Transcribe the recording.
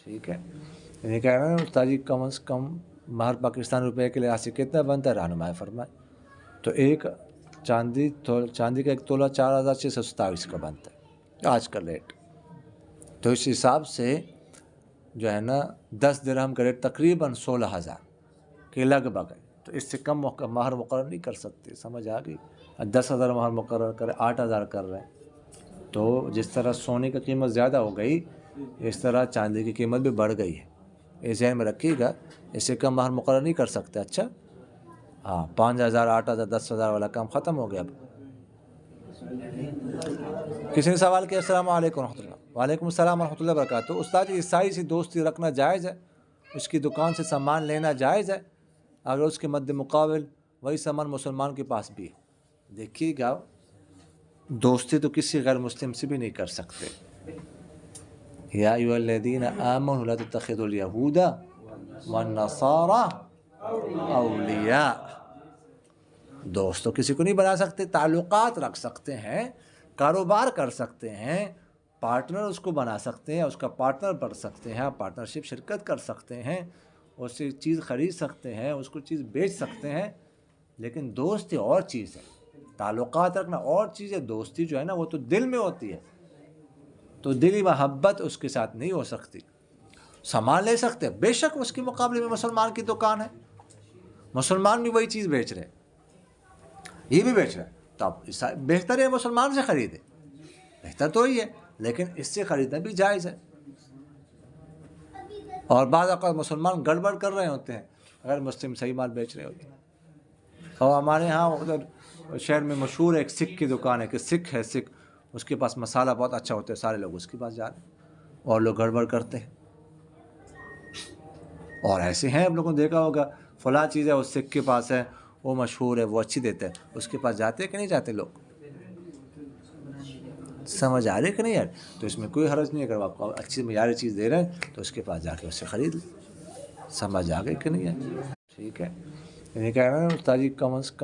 ٹھیک ہے، یہ کہہ رہے ہیں استاد جی کم از کم مہر پاکستان روپے کے لحاظ سے کتنا بنتا ہے، رہنمائی فرمائے۔ تو ایک چاندی کا ایک تولہ 4627 کا بنتا ہے آج کا ریٹ۔ تو اس حساب سے جو ہے نا 10 درہم کا ریٹ تقریباً 16,000 کے لگ بھگ ہے۔ تو اس سے کم مہر مقرر نہیں کر سکتے، سمجھ آ گئی؟ 10,000 مہر مقرر کرے 8,000 کر رہے ہیں، تو جس طرح سونے کی قیمت زیادہ ہو گئی اس طرح چاندی کی قیمت بھی بڑھ گئی ہے، یہ ذہن میں رکھیے گا، اس سے کم مہر مقرر نہیں کر سکتے۔ اچھا ہاں، 5,000 8,000 10,000 والا کام ختم ہو گیا۔ اب کسی نے سوال کیا، السلام علیکم ورحمۃ اللہ۔ وعلیکم السلام ورحمۃ اللہ وبرکاتہ۔ استاد عیسائی سے دوستی رکھنا جائز ہے؟ اس کی دکان سے سامان لینا جائز ہے اگر اس کے مد مقابل وہی سامان مسلمان کے پاس بھی ہے؟ دیکھیے گا، دوستی تو کسی غیر مسلم سے بھی نہیں کر سکتے۔ یا ایھا الذین آمنوا لا تتخذوا الیہود والنصارى اولیاء۔ دوست تو کسی کو نہیں بنا سکتے، تعلقات رکھ سکتے ہیں، کاروبار کر سکتے ہیں، پارٹنر اس کو بنا سکتے ہیں، اس کا پارٹنر بن سکتے ہیں، پارٹنرشپ شرکت کر سکتے ہیں، اس سے چیز خرید سکتے ہیں، اس کو چیز بیچ سکتے ہیں، لیکن دوستی اور چیز ہے، تعلقات رکھنا اور چیز ہے۔ دوستی جو ہے نا وہ تو دل میں ہوتی ہے، تو دلی محبت اس کے ساتھ نہیں ہو سکتی۔ سامان لے سکتے ہیں، بے شک اس کے مقابلے میں مسلمان کی دکان ہے، مسلمان بھی وہی چیز بیچ رہے ہیں، یہ بھی بیچ رہا ہے، تو اب بہتر ہے مسلمان سے خریدے، بہتر تو ہی ہے، لیکن اس سے خریدنا بھی جائز ہے۔ اور بعض اوقات مسلمان گڑبڑ کر رہے ہوتے ہیں، غیر مسلم صحیح مال بیچ رہے ہوتے ہیں۔ اور ہمارے ہاں ادھر شہر میں مشہور ایک سکھ کی دکان ہے، کہ سکھ ہے، سکھ، اس کے پاس مسالہ بہت اچھا ہوتا ہے، سارے لوگ اس کے پاس جا رہے ہیں اور لوگ گڑبڑ کرتے ہیں۔ اور ایسے ہیں، آپ لوگوں نے دیکھا ہوگا، فلاں چیز ہے اس سکھ کے پاس ہے، وہ مشہور ہے، وہ اچھی دیتا ہے، اس کے پاس جاتے ہیں کہ نہیں جاتے لوگ؟ سمجھ آ رہے کہ نہیں یار؟ تو اس میں کوئی حرج نہیں ہے، اگر آپ کو اچھی معیاری چیز دے رہے ہیں تو اس کے پاس جا کے اس سے خرید لیں۔ سمجھ آ گئی کہ نہیں ہے؟ ٹھیک ہے، یہ کہہ رہے ہیں استاد جی کم از کم